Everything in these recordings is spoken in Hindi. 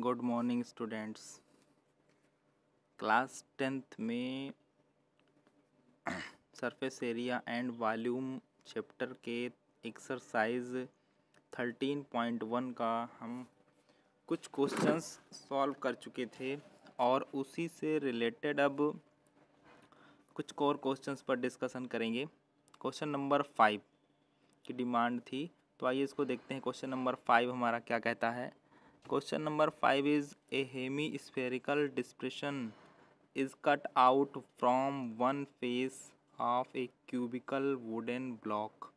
Good morning students. Class 10th में surface area and volume chapter के एक्सरसाइज 13.1 का हम कुछ क्वेश्चंस सॉल्व कर चुके थे और उसी से रिलेटेड अब कुछ और क्वेश्चंस पर डिस्कशन करेंगे। क्वेश्चन नंबर 5 की डिमांड थी, तो आइए इसको देखते हैं। क्वेश्चन नंबर 5 हमारा क्या कहता है। Question number 5 is a hemispherical dispersion is cut out from one face of a cubical wooden block।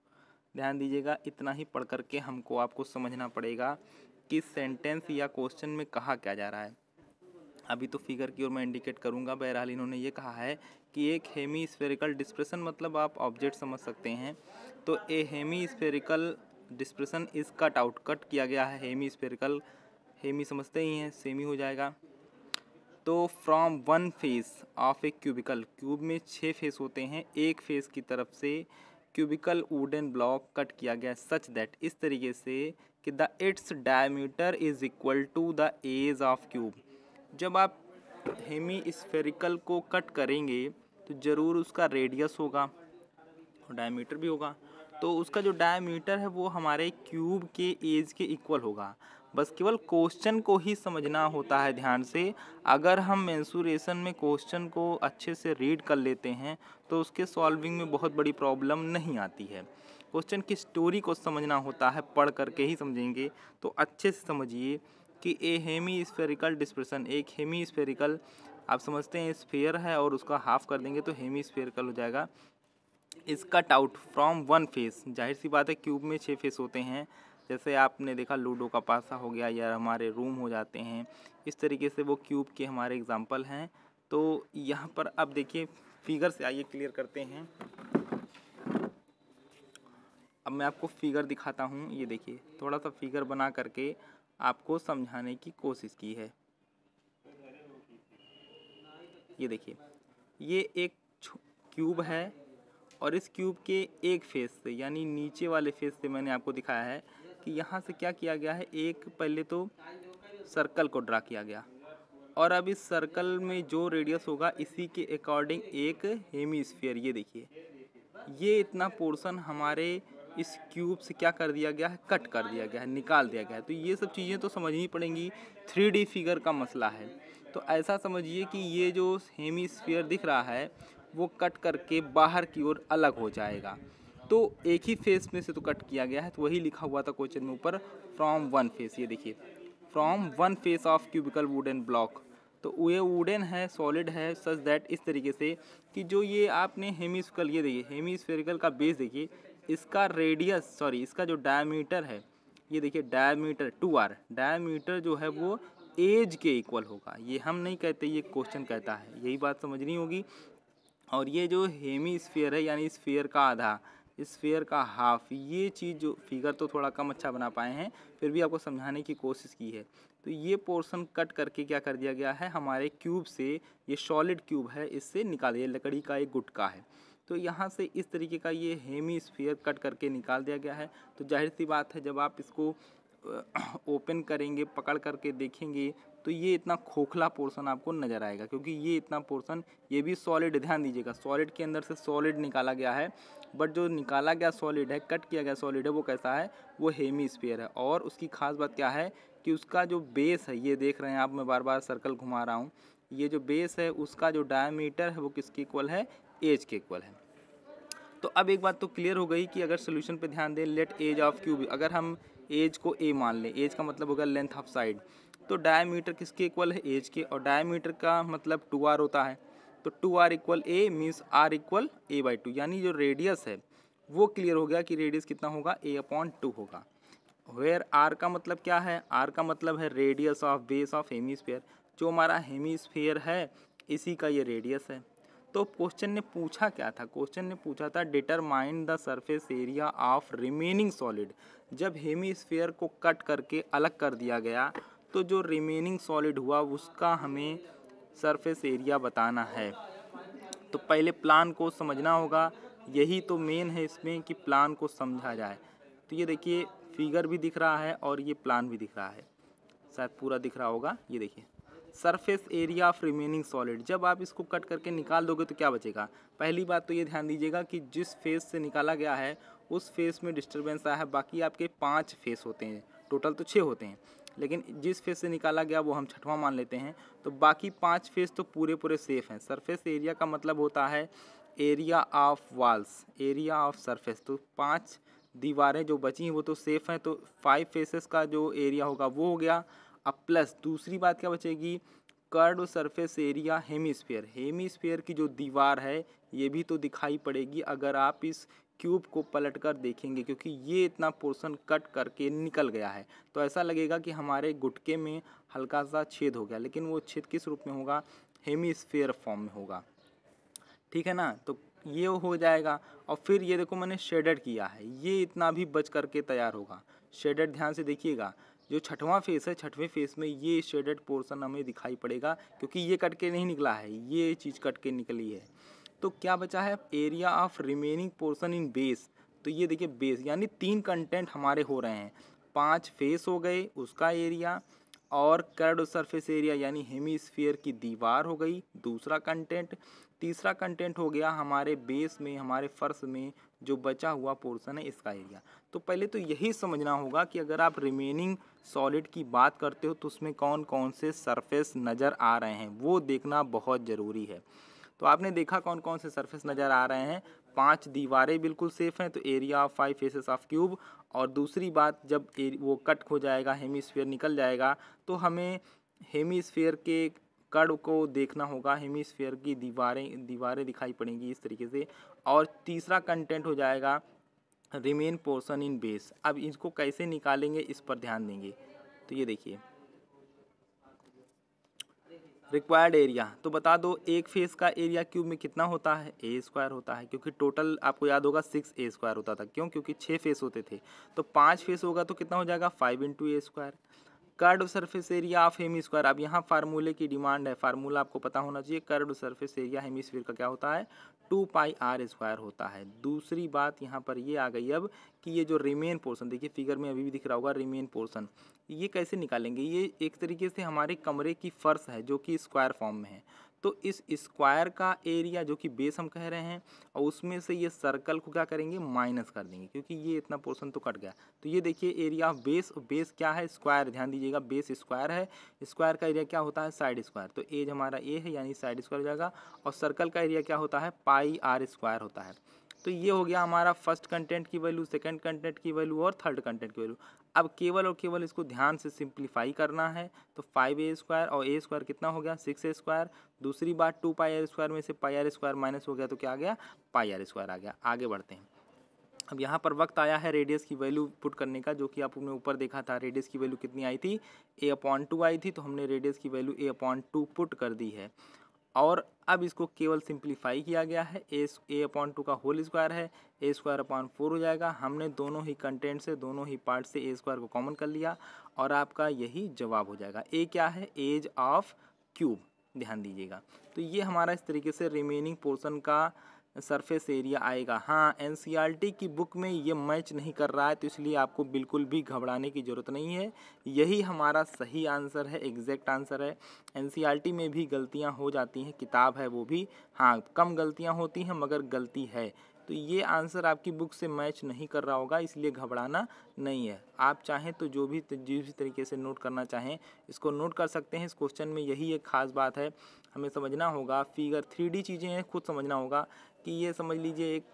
ध्यान दीजिएगा, इतना ही पढ़ करके हमको आपको समझना पड़ेगा कि सेंटेंस या क्वेश्चन में कहा क्या जा रहा है। अभी तो फिगर की ओर मैं इंडिकेट करूंगा। बहरहाल इन्होंने ये कहा है कि एक हेमीस्फेरिकल डिस्पर्सन मतलब आप ऑब्जेक्ट समझ सकते हैं। तो a hemispherical dispersion is cut out, cut किया गया है। हेमीस्फेरिकल, हेमी समझते ही हैं, सेमी हो जाएगा। तो from one face of a cubical, cube में 6 फेस होते हैं, एक फेस की तरफ से क्यूबिकल वुडन ब्लॉक कट किया गया सच दैट, इस तरीके से कि the its diameter is equal to the edge of cube. जब आप हेमी स्फेरिकल को कट करेंगे तो ज़रूर उसका रेडियस होगा और डायमीटर भी होगा। तो उसका जो डायमीटर है वो हमारे क्यूब के एज के इक्वल होगा। बस केवल क्वेश्चन को ही समझना होता है ध्यान से। अगर हम मेंसुरेशन में क्वेश्चन को अच्छे से रीड कर लेते हैं तो उसके सॉल्विंग में बहुत बड़ी प्रॉब्लम नहीं आती है। क्वेश्चन की स्टोरी को समझना होता है, पढ़ करके ही समझेंगे। तो अच्छे से समझिए कि ए हेमी स्फेरिकल डिस्पर्सन, एक हेमी स्फेरिकल आप समझते हैं स्फेयर है और उसका हाफ कर देंगे तो हेमी स्फेरिकल हो जाएगा। Is cut out from one face, जाहिर सी बात है क्यूब में 6 फेस होते हैं। जैसे आपने देखा लूडो का पासा हो गया या हमारे रूम हो जाते हैं, इस तरीके से वो क्यूब के हमारे एग्जांपल हैं। तो यहाँ पर अब देखिए फिगर से आइए क्लियर करते हैं। अब मैं आपको फिगर दिखाता हूँ। ये देखिए, थोड़ा सा फिगर बना करके आपको समझाने की कोशिश की है। ये देखिए, ये एक क्यूब है और इस क्यूब के एक फेस से यानी नीचे वाले फेस से मैंने आपको दिखाया है कि यहाँ से क्या किया गया है, एक पहले तो सर्कल को ड्रा किया गया और अब इस सर्कल में जो रेडियस होगा इसी के अकॉर्डिंग एक हेमीस्फीयर, ये देखिए ये इतना पोर्शन हमारे इस क्यूब से क्या कर दिया गया है, कट कर दिया गया है, निकाल दिया गया है। तो ये सब चीज़ें तो समझनी पड़ेंगी, 3D फिगर का मसला है। तो ऐसा समझिए कि ये जो हेमीस्फीयर दिख रहा है वो कट करके बाहर की ओर अलग हो जाएगा। तो एक ही फेस में से तो कट किया गया है, तो वही लिखा हुआ था क्वेश्चन में ऊपर, फ्रॉम वन फेस। ये देखिए, from one face of cubical wooden block. तो ये वुडन है, सॉलिड है, सच दैट, इस तरीके से कि जो ये आपने हेमीस्फेरिकल, ये देखिए हेमीस्फेरिकल का बेस देखिए, इसका रेडियस इसका जो डायमीटर है, ये देखिए डायमीटर 2r, डायमीटर जो है वो एज के इक्वल होगा। ये हम नहीं कहते, ये क्वेश्चन कहता है, यही बात समझनी होगी। और ये जो हेमीस्फीयर है यानी स्फीयर का आधा, स्फीयर का हाफ, ये चीज़ जो फिगर तो थोड़ा कम अच्छा बना पाए हैं, फिर भी आपको समझाने की कोशिश की है। तो ये पोर्शन कट करके क्या कर दिया गया है, हमारे क्यूब से, ये सॉलिड क्यूब है, इससे निकाल दिया, लकड़ी का एक गुटका है, तो यहाँ से इस तरीके का ये हेमीस्फीयर कट करके निकाल दिया गया है। तो जाहिर सी बात है जब आप इसको ओपन करेंगे, पकड़ करके देखेंगे, तो ये इतना खोखला पोर्शन आपको नज़र आएगा, क्योंकि ये इतना पोर्शन, ये भी सॉलिड, ध्यान दीजिएगा सॉलिड के अंदर से सॉलिड निकाला गया है, बट जो निकाला गया सॉलिड है, कट किया गया सॉलिड है, वो कैसा है, वो हेमीस्फीयर है। और उसकी खास बात क्या है कि उसका जो बेस है, ये देख रहे हैं आप, मैं बार बार सर्कल घुमा रहा हूँ, ये जो बेस है उसका जो डायमीटर है वो किसके इक्वल है, एज के इक्वल है। तो अब एक बात तो क्लियर हो गई कि अगर सोल्यूशन पे ध्यान दें, लेट एज ऑफ क्यूब, अगर हम एज को ए मान लें, एज का मतलब होगा लेंथ ऑफ साइड, तो डायमीटर किसके इक्वल है, एज के, और डायमीटर का मतलब 2r होता है। तो 2r इक्वल ए मीन्स r इक्वल a/2, यानी जो रेडियस है वो क्लियर हो गया कि रेडियस कितना होगा, a/2 होगा। वेयर r का मतलब क्या है, r का मतलब है radius of base of hemisphere, जो हमारा हेमीस्फीयर है इसी का ये रेडियस है। तो क्वेश्चन ने पूछा क्या था, क्वेश्चन ने पूछा था determine the surface area of remaining solid. जब हेमीस्फीयर को कट करके अलग कर दिया गया तो जो रिमेनिंग सॉलिड हुआ उसका हमें सरफेस एरिया बताना है। तो पहले प्लान को समझना होगा, यही तो मेन है इसमें कि प्लान को समझा जाए। तो ये देखिए फिगर भी दिख रहा है और ये प्लान भी दिख रहा है। शायद पूरा दिख रहा होगा, ये देखिए surface area of remaining solid. जब आप इसको कट करके निकाल दोगे तो क्या बचेगा? पहली बात तो ये ध्यान दीजिएगा कि जिस फेस से निकाला गया है उस फेस में डिस्टर्बेंस आया है। बाकी आपके 5 फेस होते हैं, टोटल तो 6 होते हैं, लेकिन जिस फेस से निकाला गया वो हम छठवां मान लेते हैं। तो बाकी 5 फेस तो पूरे पूरे सेफ हैं। सरफेस एरिया का मतलब होता है area of walls, area of surface. तो 5 दीवारें जो बची हैं वो तो सेफ हैं, तो 5 फेसेस का जो एरिया होगा वो हो गया। अब प्लस दूसरी बात क्या बचेगी? Curve surface area hemisphere. Hemisphere की जो दीवार है ये भी तो दिखाई पड़ेगी अगर आप इस क्यूब को पलट कर देखेंगे, क्योंकि ये इतना पोर्शन कट करके निकल गया है तो ऐसा लगेगा कि हमारे गुटके में हल्का सा छेद हो गया, लेकिन वो छेद किस रूप में होगा? हेमीस्फीयर फॉर्म में होगा, ठीक है ना। तो ये हो जाएगा। और फिर ये देखो मैंने शेडेड किया है, ये इतना भी बच करके तैयार होगा। शेडेड ध्यान से देखिएगा, जो छठवां फेस है छठवें फेस में ये शेडेड पोर्शन हमें दिखाई पड़ेगा, क्योंकि ये कट के नहीं निकला है, ये चीज़ कट के निकली है। तो क्या बचा है? Area of remaining portion in base. तो ये देखिए बेस यानी 3 कंटेंट हमारे हो रहे हैं। 5 फेस हो गए उसका एरिया, और कर्व्ड सरफेस एरिया यानी हेमीस्फीयर की दीवार हो गई दूसरा कंटेंट। तीसरा कंटेंट हो गया हमारे बेस में, हमारे फर्श में जो बचा हुआ पोर्शन है इसका एरिया। तो पहले तो यही समझना होगा कि अगर आप रिमेनिंग सॉलिड की बात करते हो तो उसमें कौन कौन से सरफेस नज़र आ रहे हैं वो देखना बहुत ज़रूरी है। तो आपने देखा कौन कौन से सरफेस नज़र आ रहे हैं। 5 दीवारें बिल्कुल सेफ हैं, तो area of 5 faces of cube. और दूसरी बात, जब वो कट हो जाएगा, हेमीस्फीयर निकल जाएगा, तो हमें हेमीस्फीयर के कड़ को देखना होगा। हेमीस्फीयर की दीवारें दिखाई पड़ेंगी इस तरीके से। और तीसरा कंटेंट हो जाएगा रिमेन पोर्शन इन बेस। अब इसको कैसे निकालेंगे इस पर ध्यान देंगे। तो ये देखिए रिक्वायर्ड एरिया, तो बता दो एक फेस का एरिया क्यूब में कितना होता है? ए स्क्वायर होता है, क्योंकि टोटल आपको याद होगा 6 ए स्क्वायर होता था। क्यों? क्योंकि 6 फेस होते थे। तो 5 फेस होगा तो कितना हो जाएगा? 5 into a square. Curved surface area of hemi square. अब यहाँ फार्मूले की डिमांड है, फार्मूला आपको पता होना चाहिए। कर्व्ड सरफेस एरिया हेमीस्फीयर का क्या होता है? 2 पाई आर स्क्वायर होता है। दूसरी बात यहाँ पर ये आ गई अब कि ये जो रिमेन पोर्शन, देखिए फिगर में अभी भी दिख रहा होगा रिमेन पोर्शन, ये कैसे निकालेंगे? ये एक तरीके से हमारे कमरे की फर्श है जो कि स्क्वायर फॉर्म में है। तो इस स्क्वायर का एरिया जो कि बेस हम कह रहे हैं, और उसमें से ये सर्कल को क्या करेंगे? माइनस कर देंगे, क्योंकि ये इतना पोर्शन तो कट गया। तो ये देखिए एरिया ऑफ बेस, बेस क्या है? स्क्वायर। ध्यान दीजिएगा बेस स्क्वायर है, स्क्वायर का एरिया क्या होता है? Side square. तो एज हमारा ए है यानी साइड स्क्वायर हो जाएगा। और सर्कल का एरिया क्या होता है? पाई आर स्क्वायर होता है। तो ये हो गया हमारा फर्स्ट कंटेंट की वैल्यू, सेकंड कंटेंट की वैल्यू और थर्ड कंटेंट की वैल्यू। अब केवल और केवल इसको ध्यान से सिंप्लीफाई करना है। तो 5 ए स्क्वायर और ए स्क्वायर कितना हो गया? 6 ए स्क्वायर। दूसरी बात 2 पाई आर स्क्वायर में से पाई आर स्क्वायर माइनस हो गया तो क्या आ गया? पाई आर स्क्वायर आ गया। आगे बढ़ते हैं। अब यहाँ पर वक्त आया है रेडियस की वैल्यू पुट करने का, जो कि आपने ऊपर देखा था। रेडियस की वैल्यू कितनी आई थी? a/2 आई थी, तो हमने रेडियस की वैल्यू a/2 पुट कर दी है। और अब इसको केवल सिंप्लीफाई किया गया है। a/2 का होल स्क्वायर है, ए स्क्वायर अपॉन 4 हो जाएगा। हमने दोनों ही कंटेंट से, दोनों ही पार्ट से ए स्क्वायर को कॉमन कर लिया और आपका यही जवाब हो जाएगा। ए क्या है? Edge of cube. ध्यान दीजिएगा। तो ये हमारा इस तरीके से रिमेनिंग पोर्शन का सरफेस एरिया आएगा। हाँ, एनसीईआरटी की बुक में ये मैच नहीं कर रहा है, तो इसलिए आपको बिल्कुल भी घबराने की ज़रूरत नहीं है। यही हमारा सही आंसर है, एग्जैक्ट आंसर है। एनसीईआरटी में भी गलतियां हो जाती हैं, किताब है वो भी, हाँ कम गलतियां होती हैं मगर गलती है। तो ये आंसर आपकी बुक से मैच नहीं कर रहा होगा, इसलिए घबराना नहीं है। आप चाहें तो जो भी तरीके से नोट करना चाहें इसको नोट कर सकते हैं। इस क्वेश्चन में यही एक खास बात है, हमें समझना होगा। फिगर 3D चीज़ें हैं, खुद समझना होगा कि ये समझ लीजिए एक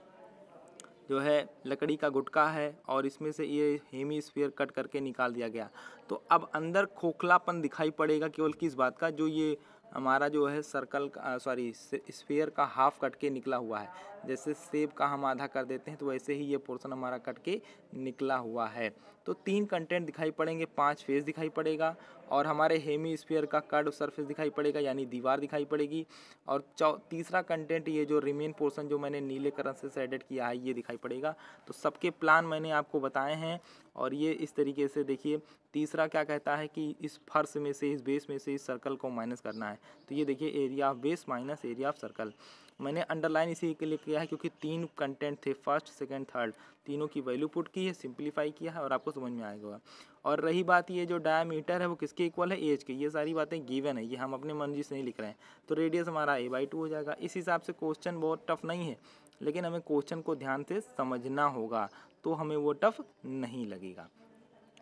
जो है लकड़ी का गुटका है और इसमें से ये हेमीस्फीयर कट करके निकाल दिया गया। तो अब अंदर खोखलापन दिखाई पड़ेगा केवल किस बात का? जो ये हमारा जो है सर्कल का, सॉरी स्फीयर का हाफ कट के निकला हुआ है। जैसे सेब का हम आधा कर देते हैं तो वैसे ही ये पोर्शन हमारा कट के निकला हुआ है। तो 3 कंटेंट दिखाई पड़ेंगे, 5 फेस दिखाई पड़ेगा और हमारे हेमीस्फीयर का कर्व सरफेस दिखाई पड़ेगा यानी दीवार दिखाई पड़ेगी। और तीसरा कंटेंट ये जो रिमेन पोर्शन जो मैंने नीले कलर से शेडेड किया है ये दिखाई पड़ेगा। तो सबके प्लान मैंने आपको बताए हैं और ये इस तरीके से देखिए। तीसरा क्या कहता है कि इस फर्श में से, इस बेस में से इस सर्कल को माइनस करना है। तो ये देखिए area of base minus area of circle. मैंने अंडरलाइन इसी के लिए किया है क्योंकि 3 कंटेंट थे, फर्स्ट सेकंड थर्ड, तीनों की वैल्यू पुट की है, सिंप्लीफाई किया है और आपको समझ में आएगा। और रही बात ये जो डायमीटर है वो किसके इक्वल है, एज के, ये सारी बातें गिवन है, ये हम अपने मर्जी से नहीं लिख रहे हैं। तो रेडियस हमारा a/2 हो जाएगा। इस हिसाब से क्वेश्चन बहुत टफ नहीं है, लेकिन हमें क्वेश्चन को ध्यान से समझना होगा तो हमें वो टफ नहीं लगेगा।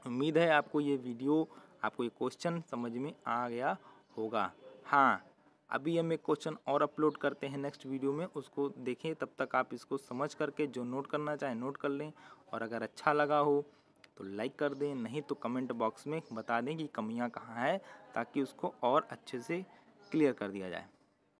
उम्मीद है आपको ये वीडियो, आपको ये क्वेश्चन समझ में आ गया होगा। हाँ, अभी हम एक क्वेश्चन और अपलोड करते हैं नेक्स्ट वीडियो में, उसको देखें। तब तक आप इसको समझ करके जो नोट करना चाहें नोट कर लें, और अगर अच्छा लगा हो तो लाइक कर दें, नहीं तो कमेंट बॉक्स में बता दें कि कमियां कहाँ हैं, ताकि उसको और अच्छे से क्लियर कर दिया जाए।